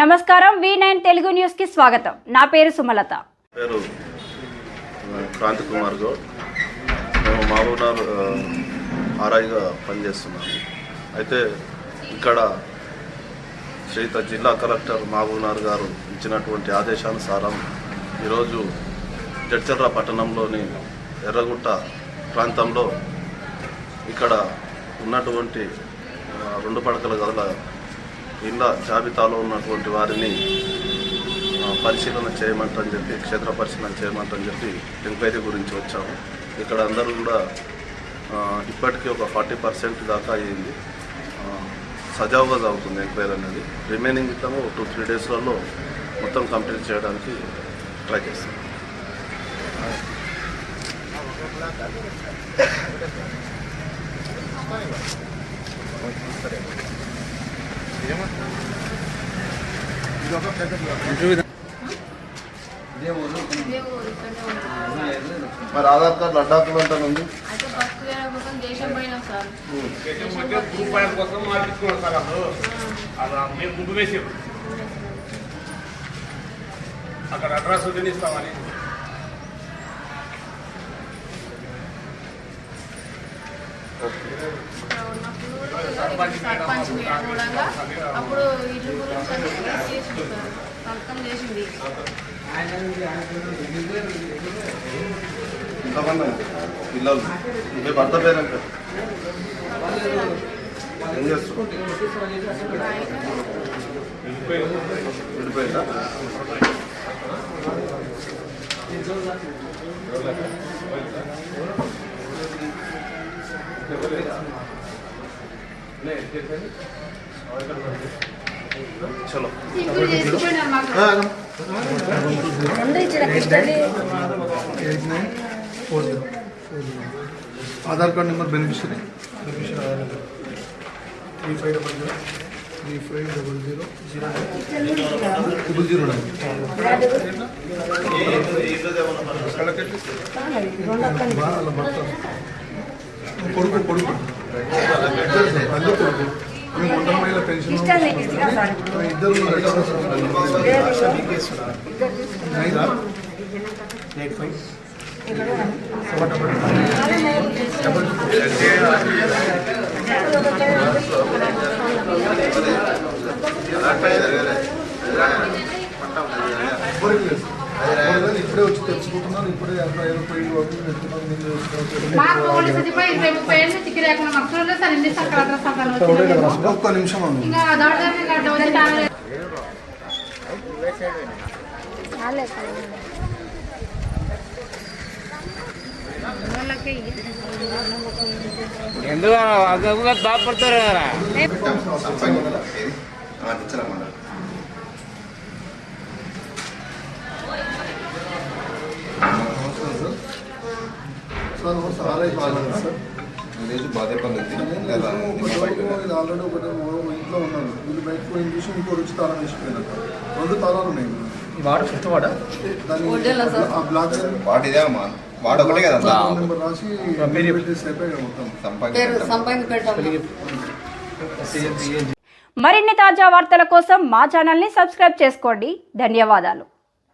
నమస్కారం V9 Telugu news కి స్వాగతం. నా పేరు సుమలత. పేరు క్రాంతి కుమార్ గౌడ్. మేము మహబూబ్నగర్ ఆర్ఐగా పనిచేస్తున్నాము. అయితే ఇక్కడ శ్రీత జిల్లా కలెక్టర్ మహబూబ్నగర్ గారు ఇచ్చినటువంటి ఆదేశానుసారం ఈరోజు జడ్చర్ల పట్టణంలోని ఎర్రగుట్ట ప్రాంతంలో ఇక్కడ ఉన్నటువంటి 2 పడకల గదుల ఇళ్ళ జాబితాలో ఉన్నటువంటి వారిని పరిశీలన చేయమంటని చెప్పి క్షేత్ర పరిశీలన చేయమంటని చెప్పి ఎంక్వైరీ గురించి వచ్చాము. ఇక్కడ అందరూ కూడా ఇప్పటికీ ఒక 40% దాకా అయ్యింది. సజావుగా అవుతుంది ఎంక్వైరీ అనేది. రిమైనింగ్ ఇట్లా 2-3 డేస్లలో మొత్తం కంప్లీట్ చేయడానికి ట్రై చేస్తాం. మరి ఆధార్ కార్డు లడ్డాకులు అంటాను ఉంది. అక్కడ అడ్రస్ ఇస్తామని అప్పుడు ఇల్లు గురించి సంతకం చేసింది. ఇంతమంది పిల్లలు మీ భర్త పేరంటే ఏం చేస్తారు? విడిపోయిందా? చలో आधार कार्ड नंबर बेनिफिशियरी 3500 కొడుకు కొడుకు అల్లు కొడుకు మేము 100 పెన్షన్ ఇద్దరు ఇప్పుడే వచ్చి తెచ్చుకుంటున్నారు. ఇప్పుడే ఒక్క నిమిషం ఎందుకు బాధపడతారు కదా. सर वो सारा ही पालन है सर. ఇది బాధే పద్ధతి ఆల్రెడీ ఒకటి ఇంట్లో ఉన్నారు. వీళ్ళు బయటకు పోయిన చూసి ఇంకో రుచి తాళం వేసిపోయినారు. 2 తాళాలు ఉన్నాయి. వాడు 5th వాడా ఆ బ్లాక్ వాడు ఇదే అమ్మా, వాడు ఒకటే కదా నెంబర్ రాసి మొత్తం మరిన్ని తాజా వార్తల కోసం మా ఛానల్ని సబ్స్క్రైబ్ చేసుకోండి. ధన్యవాదాలు.